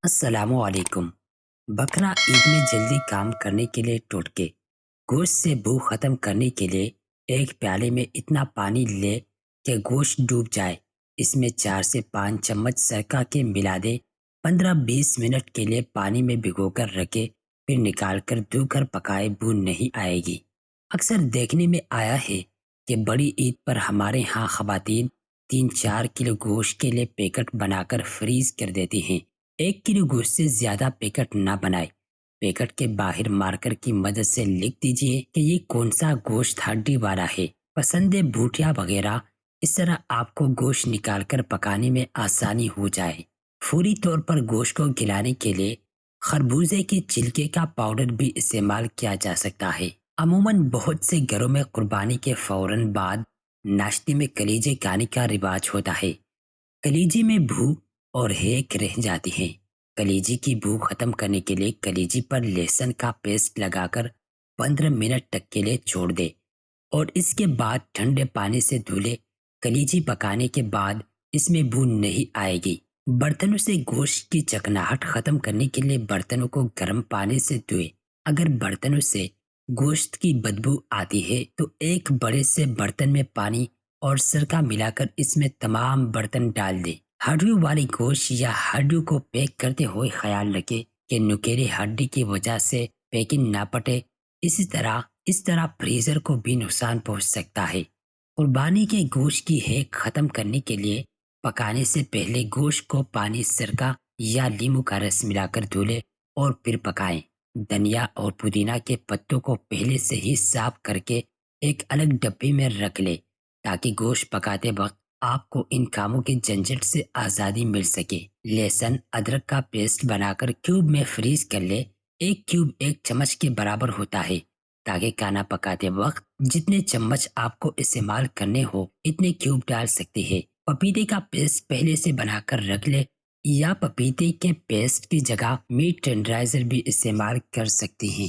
السلام علیکم۔ بقرہ عید میں جلدی کام کرنے کے لیے ٹوٹکے گوشت سے بو ختم کرنے کے لیے ایک پیالے میں اتنا پانی لے کہ گوشت ڈوب جائے۔ اس میں 4 سے 5 چمچ سرکہ کے ملا دے۔ 15-20 منٹ کے لیے پانی میں بھگو کر رکھے، پھر نکال کر دھو کر پکائے، بو نہیں آئے گی۔ اکثر دیکھنے میں آیا ہے کہ بڑی عید پر ہمارے ہاں خواتین 3-4 کلو گوشت کے لیے پیکٹ بنا کر فریز کر دیتی ہیں۔ 1 کلو گوشت سے زیادہ پیکٹ نہ بنائے۔ پیکٹ کے باہر مارکر کی مدد سے لکھ دیجئے کہ یہ کون سا گوشت ہڈی والا ہے، پسند ہے بھوٹیا وغیرہ۔ اس طرح آپ کو گوشت نکال کر پکانے میں آسانی ہو جائے۔ فوری طور پر گوشت کو گلانے کے لیے خربوزے کے چھلکے کا پاؤڈر بھی استعمال کیا جا سکتا ہے۔ عموماً بہت سے گھروں میں قربانی کے فوراً بعد ناشتے میں کلیجے کھانے کا رواج ہوتا ہے۔ کلیجے میں بھو اور ہیک رہ جاتی ہے۔ کلیجی کی بو ختم کرنے کے لیے کلیجی پر لہسن کا پیسٹ لگا کر 15 منٹ تک کے لیے چھوڑ دے اور اس کے بعد ٹھنڈے پانی سے دھلے۔ کلیجی پکانے کے بعد اس میں بو نہیں آئے گی۔ برتنوں سے گوشت کی چکناہٹ ختم کرنے کے لیے برتنوں کو گرم پانی سے دھوئے۔ اگر برتنوں سے گوشت کی بدبو آتی ہے تو ایک بڑے سے برتن میں پانی اور سرکہ ملا کر اس میں تمام برتن ڈال دے۔ ہڈیوں والی گوشت یا ہڈیوں کو پیک کرتے ہوئے خیال رکھے کہ نکیلے ہڈی کی وجہ سے پیکنگ نہ پٹے۔ اس طرح فریزر کو بھی نقصان پہنچ سکتا ہے۔ قربانی کے گوشت کی ہیک ختم کرنے کے لیے پکانے سے پہلے گوشت کو پانی، سرکہ یا لیموں کا رس ملا کر دھلے اور پھر پکائیں۔ دھنیا اور پودینہ کے پتوں کو پہلے سے ہی صاف کر کے ایک الگ ڈبے میں رکھ لے تاکہ گوشت پکاتے وقت آپ کو ان کاموں کے جھنجھٹ سے آزادی مل سکے۔ لہسن ادرک کا پیسٹ بنا کر کیوب میں فریز کر لے۔ 1 کیوب 1 چمچ کے برابر ہوتا ہے تاکہ کھانا پکاتے وقت جتنے چمچ آپ کو استعمال کرنے ہو اتنے کیوب ڈال سکتے ہیں۔ پپیتے کا پیسٹ پہلے سے بنا کر رکھ لے یا پپیتے کے پیسٹ کی جگہ میٹ ٹینڈرائزر بھی استعمال کر سکتے ہیں۔